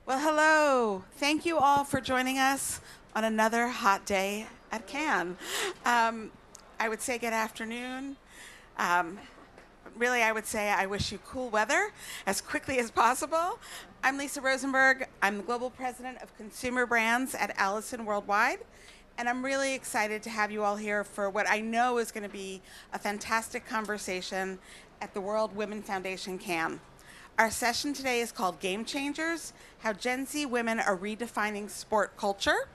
Well, hello. Thank you all for joining us on another hot day at Cannes. Um, I would say good afternoon. Um, really, I would say I wish you cool weather as quickly as possible. I'm Lisa Rosenberg. I'm the Global President of Consumer Brands at Allision Worldwide. And I'm really excited to have you all here for what I know is going to be a fantastic conversation at the World Women Foundation Cannes. Our session today is called Game Changers, How Gen Z Women Are Redefining Sport Culture.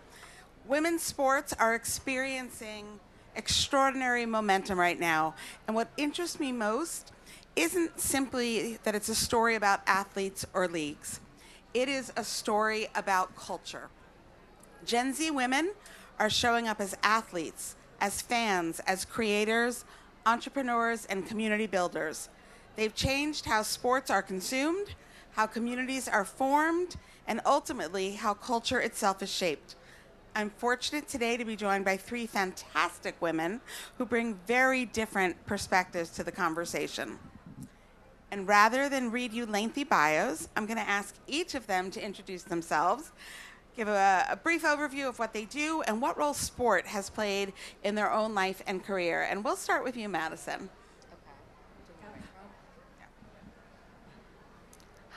Women's sports are experiencing extraordinary momentum right now. And what interests me most isn't simply that it's a story about athletes or leagues. It is a story about culture. Gen Z women are showing up as athletes, as fans, as creators, entrepreneurs, and community builders. They've changed how sports are consumed, how communities are formed, and ultimately how culture itself is shaped. I'm fortunate today to be joined by three fantastic women who bring very different perspectives to the conversation. And rather than read you lengthy bios, I'm going to ask each of them to introduce themselves, give a brief overview of what they do and what role sport has played in their own life and career. And we'll start with you, Madison.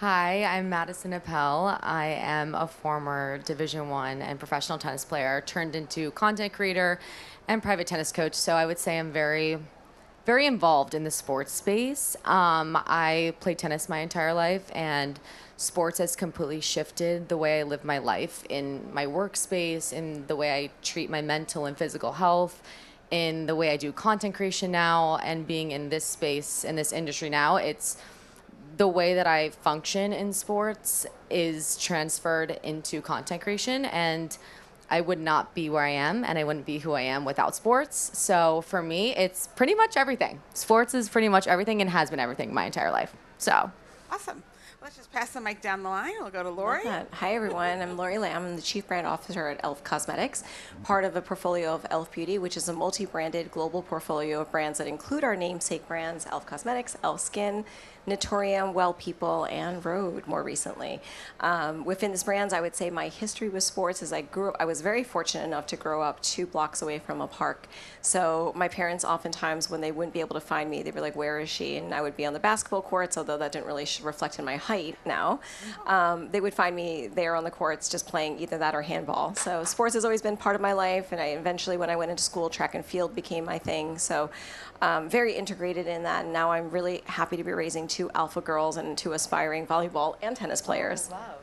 Hi, I'm Madison e.l.f. I am a former Division I and professional tennis player turned into content creator and private tennis coach. So I would say I'm very involved in the sports space. I played tennis my entire life, and sports has completely shifted the way I live my life in my workspace, in the way I treat my mental and physical health, in the way I do content creation now, and being in this space, in this industry now. It's the way that I function in sports is transferred into content creation, and I would not be where I am and I wouldn't be who I am without sports. So for me, it's pretty much everything. Sports is pretty much everything and has been everything my entire life. So Awesome. Let's just pass the mic down the line. We'll go to Laurie. Hi, everyone. I'm Laurie Lam. I'm the Chief Brand Officer at e.l.f. Cosmetics, part of a portfolio of e.l.f. Beauty, which is a multi-branded global portfolio of brands that include our namesake brands, e.l.f. Cosmetics, e.l.f. Skin, Naturium, Well People, and Rhode more recently. Within this brands, I would say my history with sports is I was very fortunate enough to grow up 2 blocks away from a park. So my parents oftentimes, when they wouldn't be able to find me, they'd be like, "Where is she?" And I would be on the basketball courts, although that didn't really reflect in my height now. They would find me there on the courts just playing either that or handball. So sports has always been part of my life, and I eventually, when I went into school, track and field became my thing. So very integrated in that, and now I'm really happy to be raising 2 alpha girls and 2 aspiring volleyball and tennis players. Oh, wow.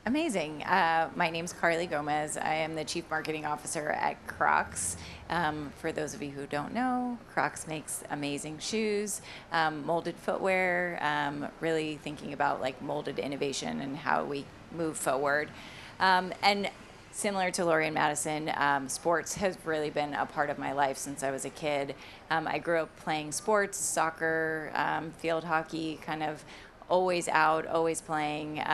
Amazing. My name's Carly Gomez. I am the Chief Marketing Officer at Crocs. For those of you who don't know, Crocs makes amazing shoes, molded footwear, really thinking about like molded innovation and how we move forward. And similar to Laurie and Madison, sports has really been a part of my life since I was a kid. I grew up playing sports, soccer, field hockey, kind of always out, always playing.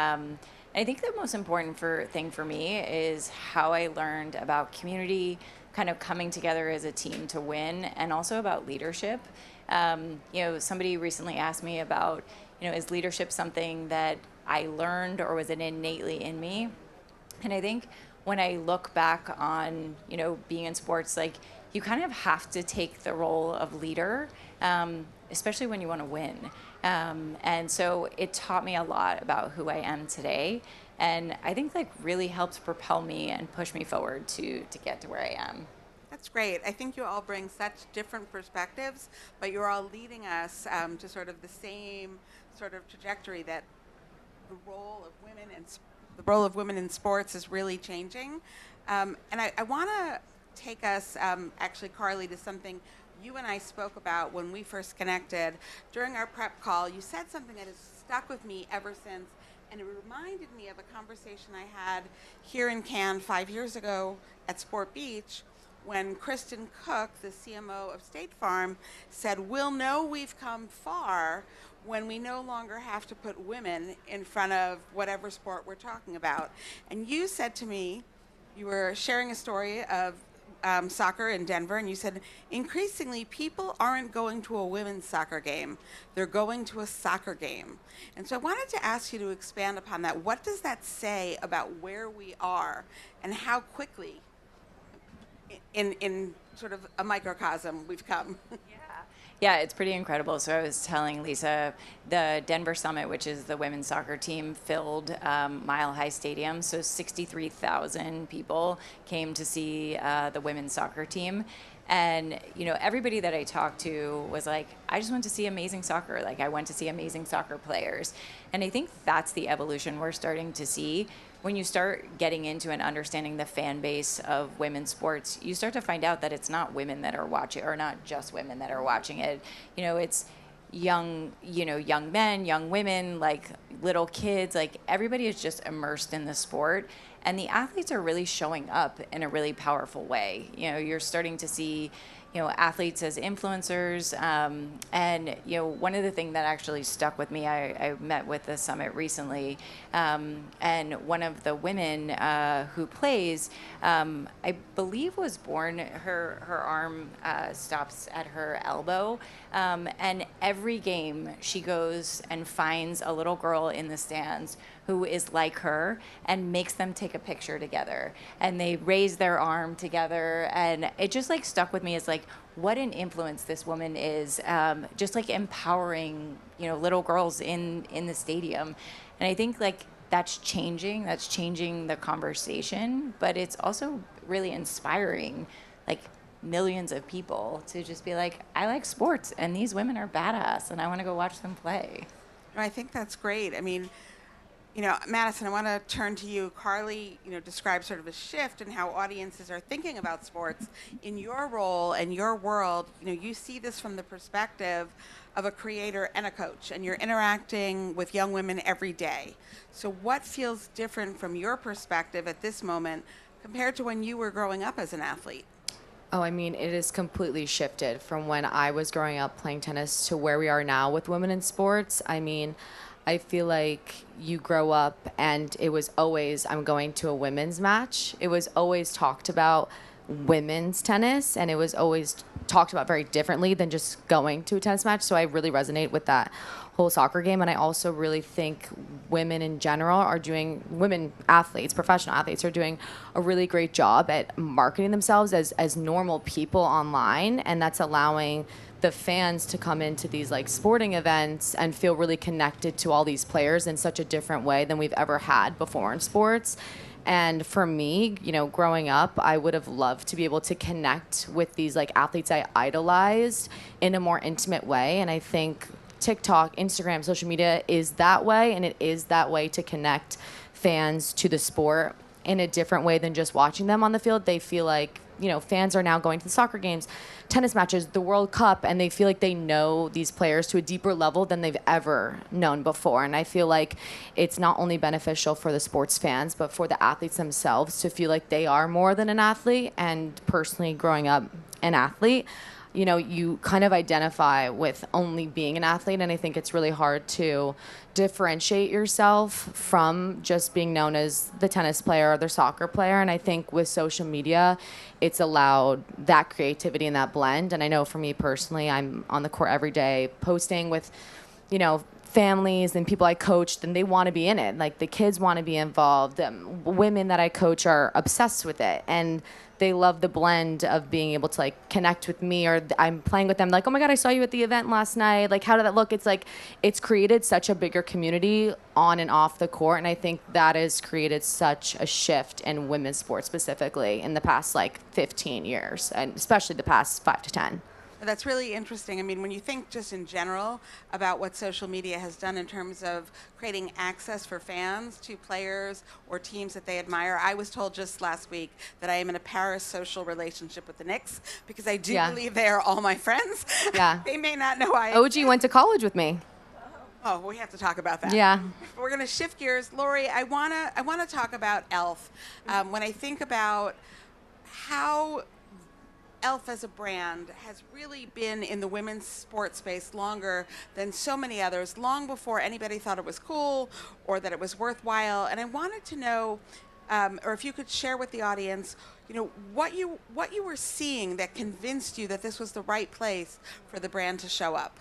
I think the most important thing for me is how I learned about community, kind of coming together as a team to win, and also about leadership. Somebody recently asked me about, is leadership something that I learned or was it innately in me? And I think when I look back on, being in sports, like you kind of have to take the role of leader, especially when you want to win. And so it taught me a lot about who I am today. And I think really helped propel me and push me forward to get to where I am. That's great. I think you all bring such different perspectives, but you're all leading us to sort of the same sort of trajectory that the role of women in sports is really changing. And I want to take us, actually, Carly, to something you and I spoke about when we first connected. During our prep call, you said something that has stuck with me ever since, and it reminded me of a conversation I had here in Cannes 5 years ago at Sport Beach when Kristen Cook, the CMO of State Farm, said, "We'll know we've come far when we no longer have to put women in front of whatever sport we're talking about." And you said to me, you were sharing a story of soccer in Denver, and you said increasingly people aren't going to a women's soccer game, they're going to a soccer game. And so I wanted to ask you to expand upon that. What does that say about where we are and how quickly in sort of a microcosm we've come? Yeah, it's pretty incredible. So I was telling Lisa, the Denver Summit, which is the women's soccer team, filled Mile High Stadium. So 63,000 people came to see the women's soccer team. And, you know, everybody that I talked to was like, I just went to see amazing soccer. Like, I went to see amazing soccer players. And I think that's the evolution we're starting to see. When you start getting into and understanding the fan base of women's sports, you start to find out that it's not women that are watching, or not just women that are watching it. You know, it's young men, young women, like little kids, like everybody is just immersed in the sport. And the athletes are really showing up in a really powerful way. You know, you're starting to see, you know, athletes as influencers. And, you know, one of the things that actually stuck with me, I met with the summit recently, and one of the women who plays, I believe was born, her arm stops at her elbow. And every game she goes and finds a little girl in the stands who is like her and makes them take a picture together, and they raise their arm together. And it just like stuck with me as like what an influence this woman is, just like empowering, you know, little girls in the stadium. And I think like that's changing the conversation, but it's also really inspiring like millions of people to just be like, I like sports and these women are badass and I want to go watch them play. I think that's great. I mean, you know, Madison, I want to turn to you. Carly, you know, described sort of a shift in how audiences are thinking about sports. In your role and your world, you know, you see this from the perspective of a creator and a coach, and you're interacting with young women every day. So what feels different from your perspective at this moment compared to when you were growing up as an athlete? Oh, I mean, it is completely shifted from when I was growing up playing tennis to where we are now with women in sports. I mean, I feel like you grow up and it was always, I'm going to a women's match. It was always talked about women's tennis, and it was always talked about very differently than just going to a tennis match. So I really resonate with that whole soccer game. And I also really think women in general women athletes, professional athletes, are doing a really great job at marketing themselves as normal people online. And that's allowing the fans to come into these like sporting events and feel really connected to all these players in such a different way than we've ever had before in sports. And for me, you know, growing up, I would have loved to be able to connect with these like athletes I idolized in a more intimate way. And I think TikTok, Instagram, social media is that way, and it is that way to connect fans to the sport in a different way than just watching them on the field. They feel like, you know, fans are now going to the soccer games, tennis matches, the World Cup, and they feel like they know these players to a deeper level than they've ever known before. And I feel like it's not only beneficial for the sports fans, but for the athletes themselves to feel like they are more than an athlete. And personally, growing up an athlete, you know, you kind of identify with only being an athlete, and I think it's really hard to differentiate yourself from just being known as the tennis player or the soccer player. And I think with social media, it's allowed that creativity and that blend. And I know for me personally, I'm on the court every day posting with, you know, families and people I coached, and they want to be in it. Like the kids want to be involved. Women that I coach are obsessed with it, and they love the blend of being able to like connect with me, or I'm playing with them like, oh my God, I saw you at the event last night. Like, how did that look? It's like, it's created such a bigger community on and off the court. And I think that has created such a shift in women's sports specifically in the past like 15 years, and especially the past 5 to 10. That's really interesting. I mean, when you think just in general about what social media has done in terms of creating access for fans to players or teams that they admire, I was told just last week that I am in a parasocial relationship with the Knicks because I do believe they are all my friends. Yeah. They may not know I OG went to college with me. Oh, we have to talk about that. Yeah. We're going to shift gears. Laurie, I wanna talk about e.l.f. When I think about how e.l.f. as a brand has really been in the women's sports space longer than so many others, long before anybody thought it was cool or that it was worthwhile. And I wanted to know, or if you could share with the audience, what you were seeing that convinced you that this was the right place for the brand to show up.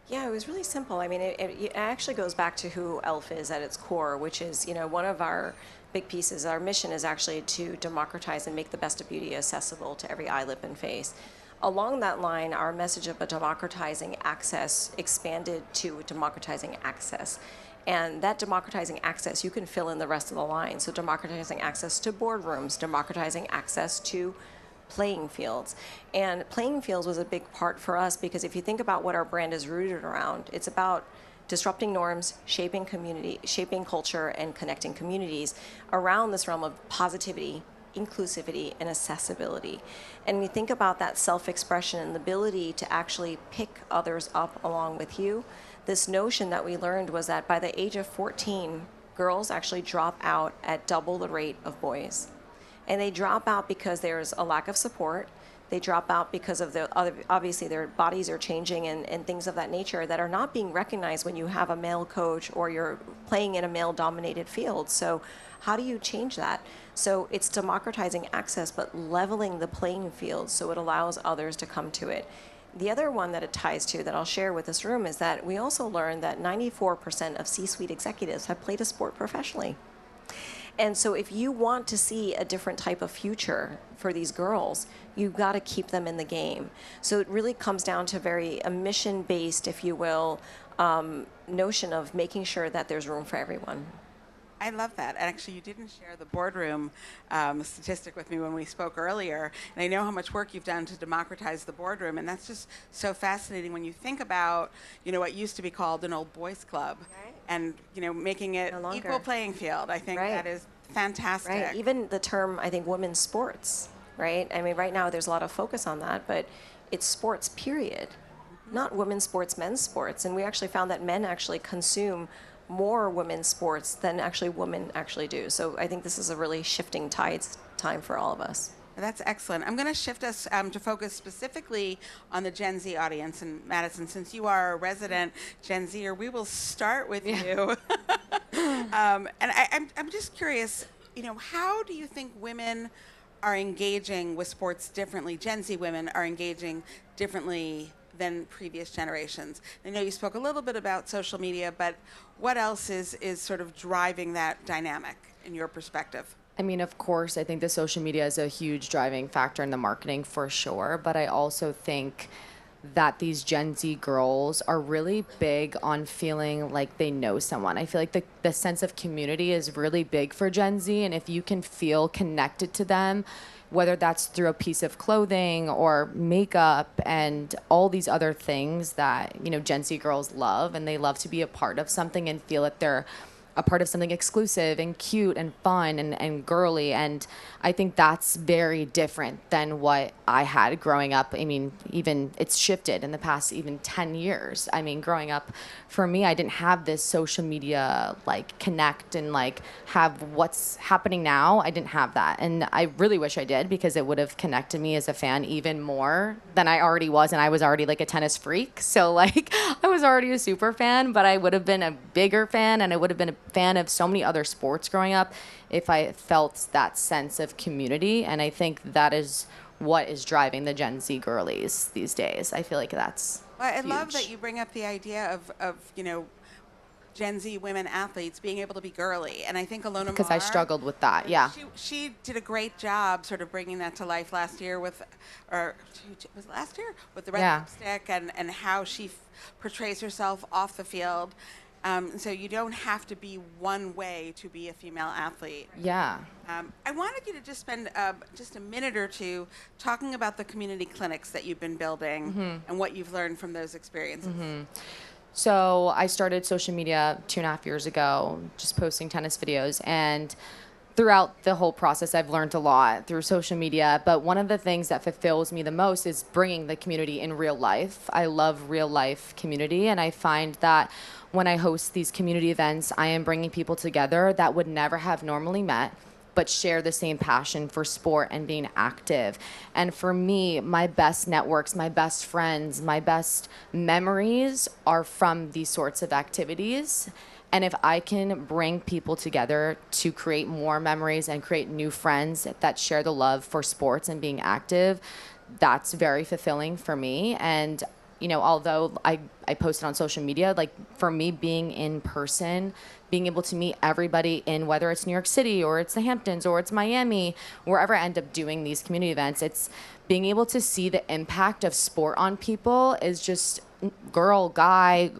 Yeah, it was really simple. I mean, it actually goes back to who e.l.f. is at its core, which is, one of our big pieces. Our mission is actually to democratize and make the best of beauty accessible to every eye, lip, and face. Along that line, our message of democratizing access expanded to democratizing access. And that democratizing access, you can fill in the rest of the line. So democratizing access to boardrooms, democratizing access to playing fields. And playing fields was a big part for us because if you think about what our brand is rooted around, it's about disrupting norms, shaping community, shaping culture, and connecting communities around this realm of positivity, inclusivity, and accessibility. And we think about that self-expression and the ability to actually pick others up along with you. This notion that we learned was that by the age of 14, girls actually drop out at double the rate of boys. And they drop out because there's a lack of support. They drop out because of obviously their bodies are changing and things of that nature that are not being recognized when you have a male coach or you're playing in a male-dominated field. So how do you change that? So it's democratizing access, but leveling the playing field so it allows others to come to it. The other one that it ties to that I'll share with this room is that we also learned that 94% of C-suite executives have played a sport professionally. And so if you want to see a different type of future for these girls, you've got to keep them in the game. So it really comes down to a mission-based, if you will, notion of making sure that there's room for everyone. I love that. And actually, you didn't share the boardroom statistic with me when we spoke earlier. And I know how much work you've done to democratize the boardroom. And that's just so fascinating when you think about, what used to be called an old boys club. Right. And, making it No equal playing field. I think that is fantastic. Right. Even the term, I think, women's sports, right? I mean, right now there's a lot of focus on that, but it's sports, period. Not women's sports, men's sports. And we actually found that men actually consume more women's sports than actually women actually do. So I think this is a really shifting tides time for all of us. That's excellent. I'm going to shift us to focus specifically on the Gen Z audience. And Madison, since you are a resident Gen Zer, we will start with you. And I'm just curious, how do you think women are engaging with sports differently? Gen Z women are engaging differently than previous generations. I know you spoke a little bit about social media, but what else is sort of driving that dynamic in your perspective? I mean, of course, I think the social media is a huge driving factor in the marketing for sure, but I also think that these Gen Z girls are really big on feeling like they know someone. I feel like the sense of community is really big for Gen Z, and if you can feel connected to them, whether that's through a piece of clothing or makeup and all these other things that, Gen Z girls love, and they love to be a part of something and feel that they're a part of something exclusive and cute and fun and girly. And I think that's very different than what I had growing up. I mean, even it's shifted in the past even 10 years. I mean, growing up, for me, I didn't have this social media, connect and, have what's happening now. I didn't have that. And I really wish I did because it would have connected me as a fan even more than I already was. And I was already, a tennis freak. So, I was already a super fan, but I would have been a bigger fan and I would have been a fan of so many other sports growing up if I felt that sense of community. And I think that is what is driving the Gen Z girlies these days. I feel like that's I huge. love that you bring up the idea of Gen Z women athletes being able to be girly. And I think Alona because I struggled with that. Yeah. She did a great job sort of bringing that to life last year with the red lipstick and how she portrays herself off the field. So you don't have to be one way to be a female athlete. Yeah. I wanted you to just spend just a minute or two talking about the community clinics that you've been building and what you've learned from those experiences. So I started social media 2.5 years ago, just posting tennis videos. And throughout the whole process, I've learned a lot through social media. But one of the things that fulfills me the most is bringing the community in real life. I love real life community. And I find that when I host these community events, I am bringing people together that would never have normally met, but share the same passion for sport and being active. And for me, my best networks, my best friends, my best memories are from these sorts of activities. And if I can bring people together to create more memories and create new friends that share the love for sports and being active, that's very fulfilling for me. And although I posted on social media, like for me, being in person, being able to meet everybody in, whether it's New York City or it's the Hamptons or it's Miami, wherever I end up doing these community events, it's being able to see the impact of sport on people is just girl, guy,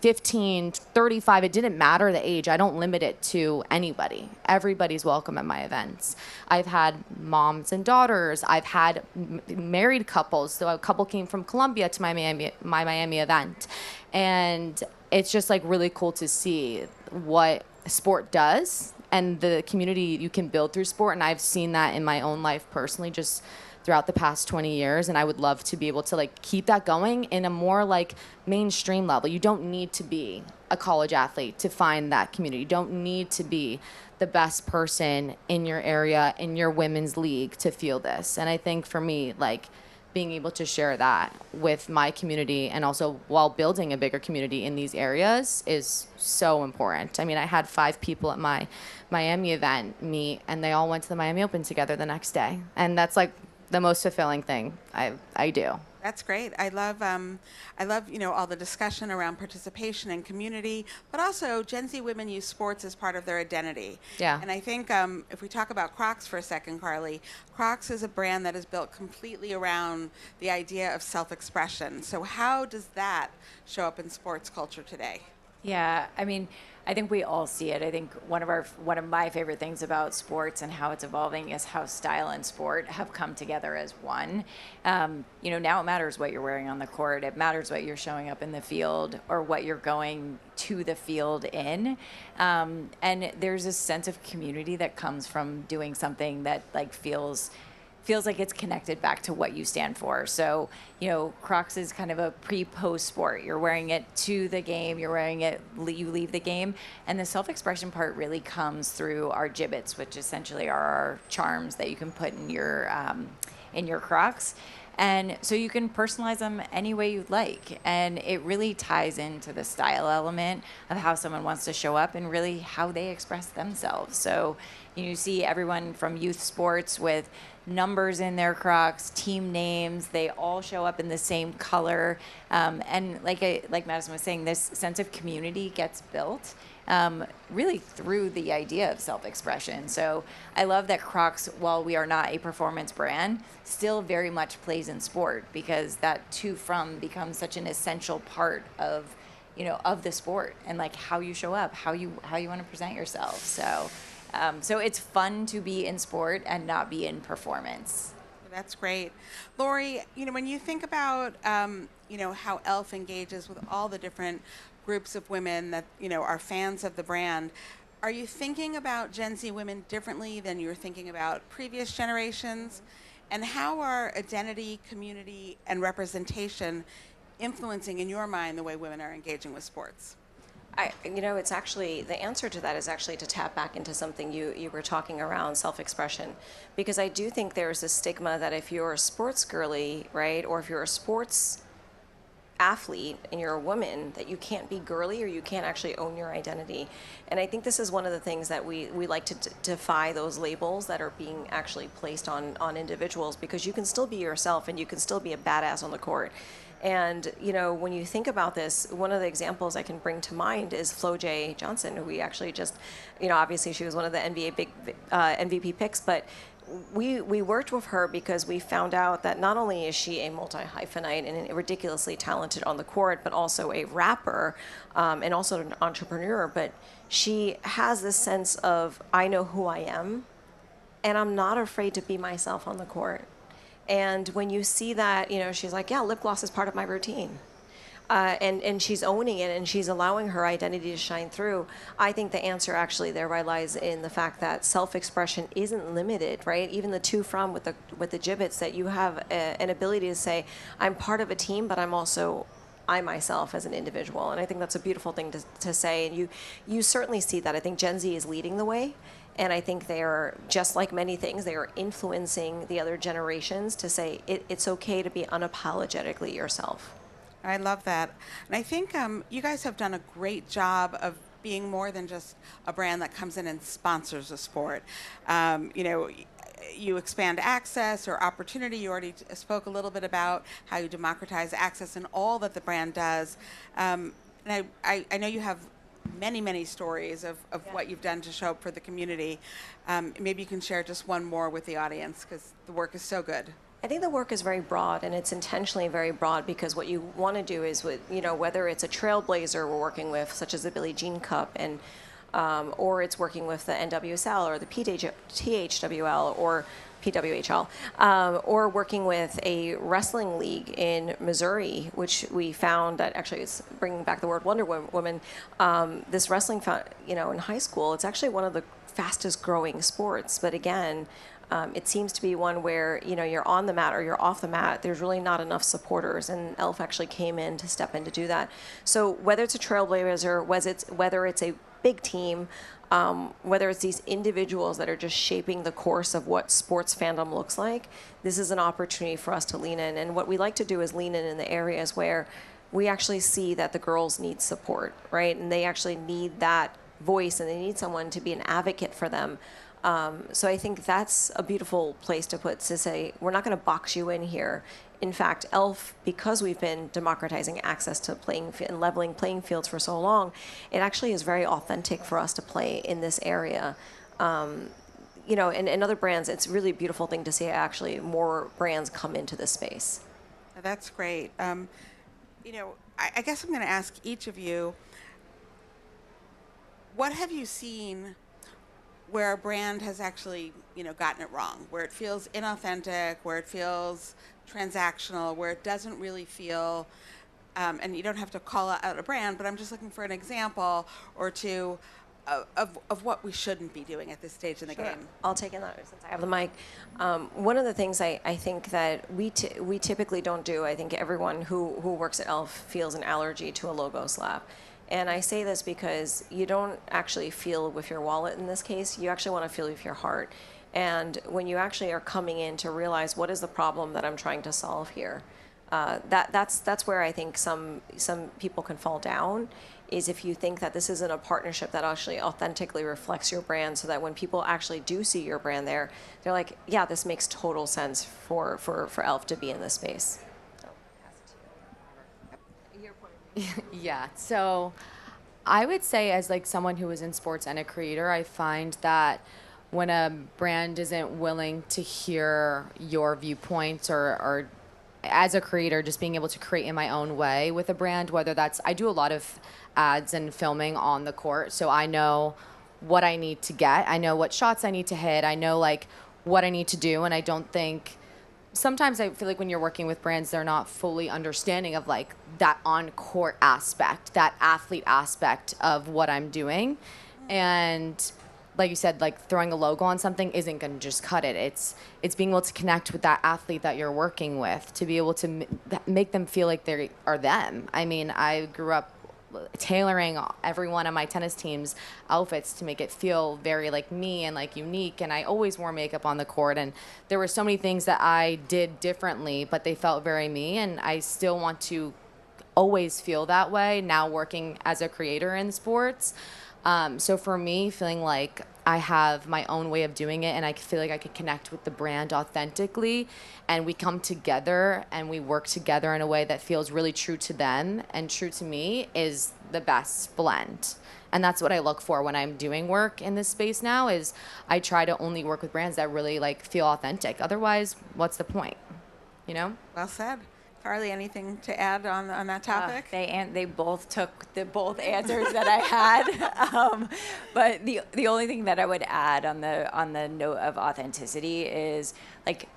15, 35, it didn't matter the age. I don't limit it to anybody. Everybody's welcome at my events. I've had moms and daughters. I've had married couples. So a couple came from Colombia to my Miami event. And it's just like really cool to see what sport does and the community you can build through sport. And I've seen that in my own life personally, just throughout the past 20 years, and I would love to be able to like keep that going in a more like mainstream level. You don't need to be a college athlete to find that community. You don't need to be the best person in your area, in your women's league to feel this. And I think for me, like being able to share that with my community and also while building a bigger community in these areas is so important. I mean, I had 5 people at my Miami event meet and they all went to the Miami Open together the next day. And that's like the most fulfilling thing I do. That's great. I love all the discussion around participation and community, but also Gen Z women use sports as part of their identity. Yeah. And I think if we talk about Crocs for a second, Carly, Crocs is a brand that is built completely around the idea of self-expression. So how does that show up in sports culture today? Yeah, I mean, I think we all see it. I think one of my favorite things about sports and how it's evolving is how style and sport have come together as one. Now it matters what you're wearing on the court. It matters what you're showing up in the field or what you're going to the field in. And there's a sense of community that comes from doing something that like feels like it's connected back to what you stand for. So, Crocs is kind of a pre-post sport. You're wearing it to the game, you're wearing it, you leave the game. And the self-expression part really comes through our gibbets, which essentially are our charms that you can put in your Crocs. And so you can personalize them any way you'd like. And it really ties into the style element of how someone wants to show up and really how they express themselves. So you see everyone from youth sports with numbers in their Crocs, team names, they all show up in the same color. And like Madison was saying, this sense of community gets built really through the idea of self-expression. So I love that Crocs, while we are not a performance brand, still very much plays in sport because that to from becomes such an essential part of the sport and like how you show up, how you want to present yourself. So it's fun to be in sport and not be in performance. That's great. Laurie, when you think about, how e.l.f. engages with all the different groups of women that, are fans of the brand, are you thinking about Gen Z women differently than you were thinking about previous generations? And how are identity, community, and representation influencing, in your mind, the way women are engaging with sports? It's actually, the answer to that is actually to tap back into something you were talking around self-expression. Because I do think there's a stigma that if you're a sports girly, right, or if you're a sports athlete and you're a woman, that you can't be girly or you can't actually own your identity. And I think this is one of the things that we like to defy those labels that are being actually placed on individuals, because you can still be yourself and you can still be a badass on the court. And, when you think about this, one of the examples I can bring to mind is Flo J. Johnson, who we actually just, obviously she was one of the NBA MVP picks, but we worked with her because we found out that not only is she a multi-hyphenate and ridiculously talented on the court, but also a rapper and also an entrepreneur, but she has this sense of, I know who I am, and I'm not afraid to be myself on the court. And when you see that, she's like, yeah, lip gloss is part of my routine. And she's owning it and she's allowing her identity to shine through. I think the answer actually thereby lies in the fact that self-expression isn't limited, right? Even the to from with the gibbets, that you have an ability to say, I'm part of a team, but I'm also I myself as an individual. And I think that's a beautiful thing to say. And you certainly see that. I think Gen Z is leading the way. And I think they are, just like many things, they are influencing the other generations to say it's okay to be unapologetically yourself. I love that. And I think you guys have done a great job of being more than just a brand that comes in and sponsors a sport. You know, you expand access or opportunity. You already spoke a little bit about how you democratize access and all that the brand does. And I know you have many stories of what you've done to show up for the community. Maybe you can share just one more with the audience, because the work is so good. I think the work is very broad, and it's intentionally very broad, because what you want to do is, with, you know, whether it's a trailblazer we're working with, such as the Billie Jean Cup, and or it's working with the NWSL or the THWL or PWHL, or working with a wrestling league in Missouri, which we found that actually is bringing back the word Wonder Woman. This wrestling, you know, in high school, it's actually one of the fastest growing sports, but again, it seems to be one where, you know, you're on the mat or you're off the mat, there's really not enough supporters, and e.l.f. actually came in to step in to do that. So whether it's a trailblazer, whether it's a big team, whether it's these individuals that are just shaping the course of what sports fandom looks like, this is an opportunity for us to lean in. And what we like to do is lean in the areas where we actually see that the girls need support, right? And they actually need that voice, and they need someone to be an advocate for them. So I think that's a beautiful place to put, to say, we're not going to box you in here. In fact, e.l.f., because we've been democratizing access to playing and leveling playing fields for so long, it actually is very authentic for us to play in this area. You know, and other brands, it's a really beautiful thing to see actually more brands come into this space. That's great. You know, I guess I'm going to ask each of you, what have you seen where a brand has actually, you know, gotten it wrong, where it feels inauthentic, where it feels transactional, where it doesn't really feel, and you don't have to call out a brand, but I'm just looking for an example or two of what we shouldn't be doing at this stage in the game. I'll take it since I have the mic. One of the things I think that we typically don't do, I think everyone who works at e.l.f. feels an allergy to a logo slap. And I say this because you don't actually feel with your wallet in this case, you actually want to feel with your heart. And when you actually are coming in to realize what is the problem that I'm trying to solve here, that's where I think some people can fall down, is if you think that this isn't a partnership that actually authentically reflects your brand, so that when people actually do see your brand there, they're like, yeah, this makes total sense for e.l.f. to be in this space. Yeah, so I would say, as like someone who is in sports and a creator, I find that when a brand isn't willing to hear your viewpoints, or as a creator, just being able to create in my own way with a brand, whether that's, I do a lot of ads and filming on the court, so I know what I need to get, I know what shots I need to hit, I know like what I need to do, and I don't think, sometimes I feel like when you're working with brands, they're not fully understanding of like that on-court aspect, that athlete aspect of what I'm doing. And like you said, like throwing a logo on something isn't going to just cut it. It's being able to connect with that athlete that you're working with, to be able to make them feel like they are them. I mean, I grew up tailoring every one of my tennis team's outfits to make it feel very like me and like unique, and I always wore makeup on the court, and there were so many things that I did differently, but they felt very me, and I still want to always feel that way now working as a creator in sports. So for me, feeling like I have my own way of doing it, and I feel like I could connect with the brand authentically, and we come together and we work together in a way that feels really true to them and true to me, is the best blend. And that's what I look for when I'm doing work in this space now, is I try to only work with brands that really like feel authentic. Otherwise, what's the point? You know? Well said. Carly, anything to add on that topic? They both took the both answers that I had. But the only thing that I would add on the note of authenticity is, like,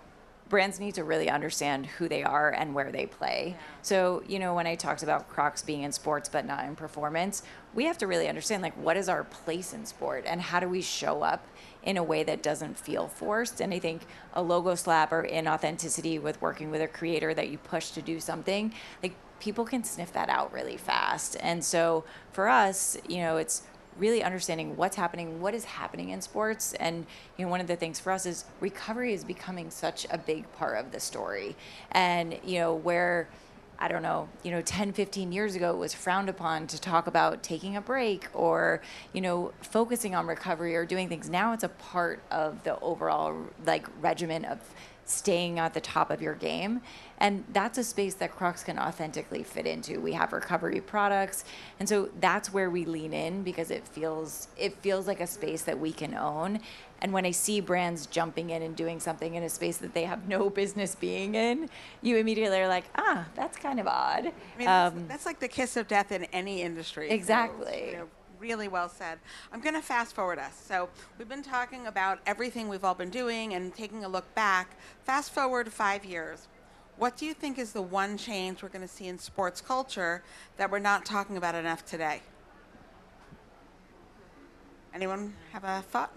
brands need to really understand who they are and where they play. Yeah. So, you know, when I talked about Crocs being in sports but not in performance, we have to really understand, like, what is our place in sport and how do we show up in a way that doesn't feel forced. And I think a logo slap or inauthenticity with working with a creator that you push to do something, like, people can sniff that out really fast. And so for us, you know, it's really understanding what's happening, what is happening in sports. And, you know, one of the things for us is recovery is becoming such a big part of the story. And, you know, where I don't know, 10, 15 years ago, it was frowned upon to talk about taking a break or, focusing on recovery or doing things. Now it's a part of the overall like regimen of staying at the top of your game. And that's a space that Crocs can authentically fit into. We have recovery products. And so that's where we lean in because it feels like a space that we can own. And when I see brands jumping in and doing something in a space that they have no business being in, you immediately are like, that's kind of odd. I mean, that's like the kiss of death in any industry. Exactly. So, really well said. I'm going to fast forward us. So we've been talking about everything we've all been doing and taking a look back. Fast forward 5 years. What do you think is the one change we're going to see in sports culture that we're not talking about enough today? Anyone have a thought?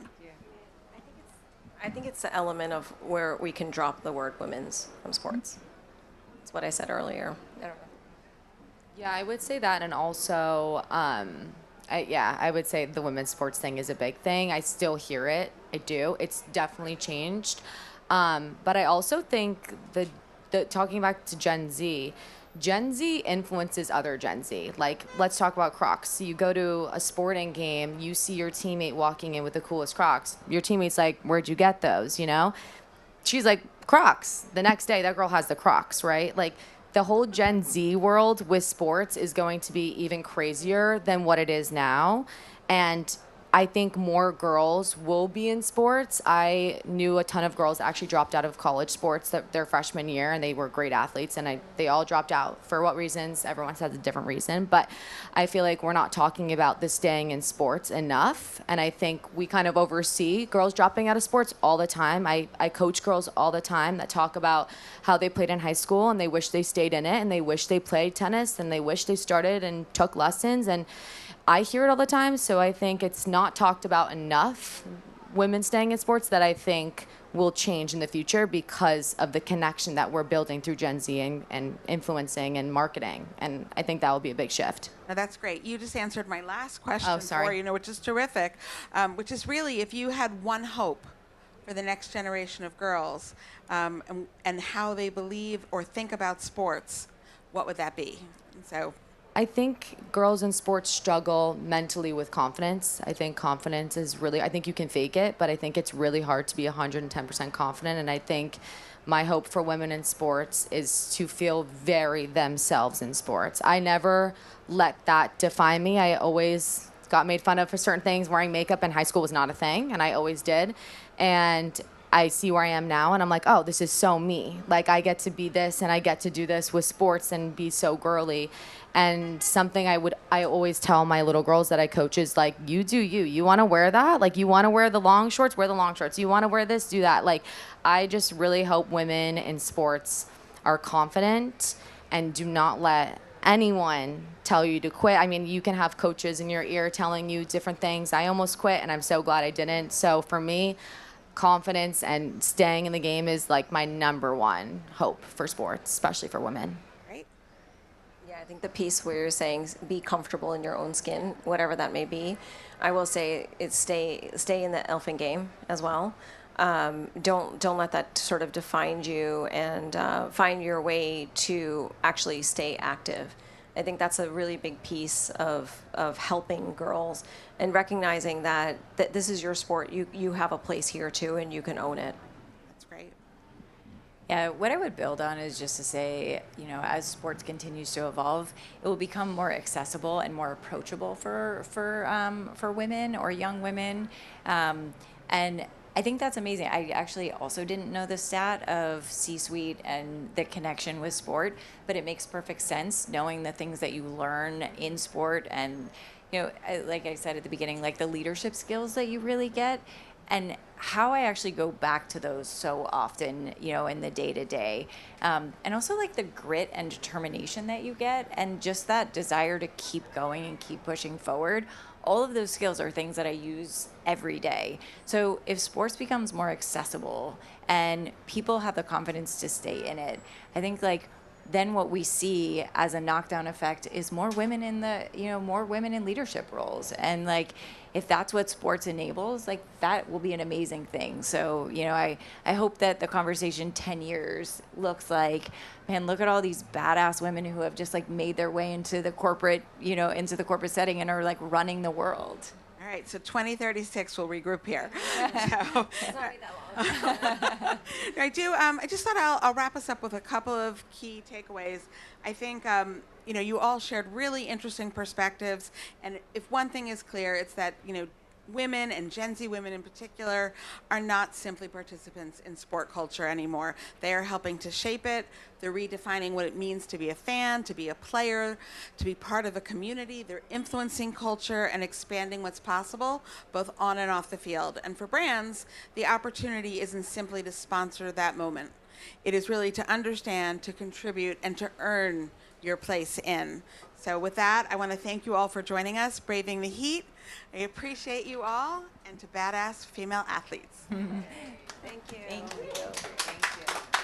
I think it's the element of where we can drop the word women's from sports. That's what I said earlier. I don't know. Yeah, I would say that, and also, I would say the women's sports thing is a big thing. I still hear it. I do. It's definitely changed. But I also think the talking back to Gen Z influences other Gen Z. Like, let's talk about Crocs. So you go to a sporting game, you see your teammate walking in with the coolest Crocs. Your teammate's like, where'd you get those, She's like, Crocs. The next day, that girl has the Crocs, right? Like, the whole Gen Z world with sports is going to be even crazier than what it is now. And I think more girls will be in sports. I knew a ton of girls that actually dropped out of college sports their freshman year, and they were great athletes, and they all dropped out. For what reasons? Everyone has a different reason. But I feel like we're not talking about the staying in sports enough, and I think we kind of oversee girls dropping out of sports all the time. I coach girls all the time that talk about how they played in high school, and they wish they stayed in it, and they wish they played tennis, and they wish they started and took lessons, and I hear it all the time, so I think it's not talked about enough, women staying in sports, that I think will change in the future because of the connection that we're building through Gen Z and influencing and marketing. And I think that will be a big shift. No, that's great. You just answered my last question Oh, sorry. which is terrific, which is really if you had one hope for the next generation of girls and how they believe or think about sports, what would that be? And so I think girls in sports struggle mentally with confidence. I think confidence is really, I think you can fake it, but I think it's really hard to be 110% confident. And I think my hope for women in sports is to feel very themselves in sports. I never let that define me. I always got made fun of for certain things. Wearing makeup in high school was not a thing, and I always did. And I see where I am now, and I'm like, oh, this is so me. Like, I get to be this, and I get to do this with sports and be so girly. And something I always tell my little girls that I coach is like, you do you. You want to wear that? Like, you want to wear the long shorts? Wear the long shorts. You want to wear this? Do that. Like, I just really hope women in sports are confident and do not let anyone tell you to quit. I mean, you can have coaches in your ear telling you different things. I almost quit, and I'm so glad I didn't. So for me, confidence and staying in the game is like my number one hope for sports, especially for women. great. Yeah, I think the piece where you're saying be comfortable in your own skin, whatever that may be, I will say it's stay in the e.l.f. game as well. Don't let that sort of define you, and find your way to actually stay active. I think that's a really big piece of helping girls and recognizing that this is your sport. You have a place here too, and you can own it. That's great. Yeah, what I would build on is just to say, as sports continues to evolve, it will become more accessible and more approachable for women or young women, and I think that's amazing. I actually also didn't know the stat of C-suite and the connection with sport, but it makes perfect sense knowing the things that you learn in sport and, like I said at the beginning, like the leadership skills that you really get, and how I actually go back to those so often, in the day-to-day. And also like the grit and determination that you get, and just that desire to keep going and keep pushing forward. All of those skills are things that I use every day. So if sports becomes more accessible and people have the confidence to stay in it, I think like then what we see as a knockdown effect is more women in more women in leadership roles. And like, if that's what sports enables, like that will be an amazing thing. So, I hope that the conversation 10 years looks like, man, look at all these badass women who have just like made their way into the corporate, into the corporate setting and are like running the world. All right, so 2036, we'll regroup here. So, I just thought I'll wrap us up with a couple of key takeaways. I think, you all shared really interesting perspectives. And if one thing is clear, it's that, women and Gen Z women in particular are not simply participants in sport culture anymore. They are helping to shape it. They're redefining what it means to be a fan, to be a player, to be part of a community. They're influencing culture and expanding what's possible, both on and off the field. And for brands, the opportunity isn't simply to sponsor that moment. It is really to understand, to contribute, and to earn your place in. So with that, I want to thank you all for joining us, braving the heat. I appreciate you all, and to badass female athletes. Thank you. Thank you. Thank you.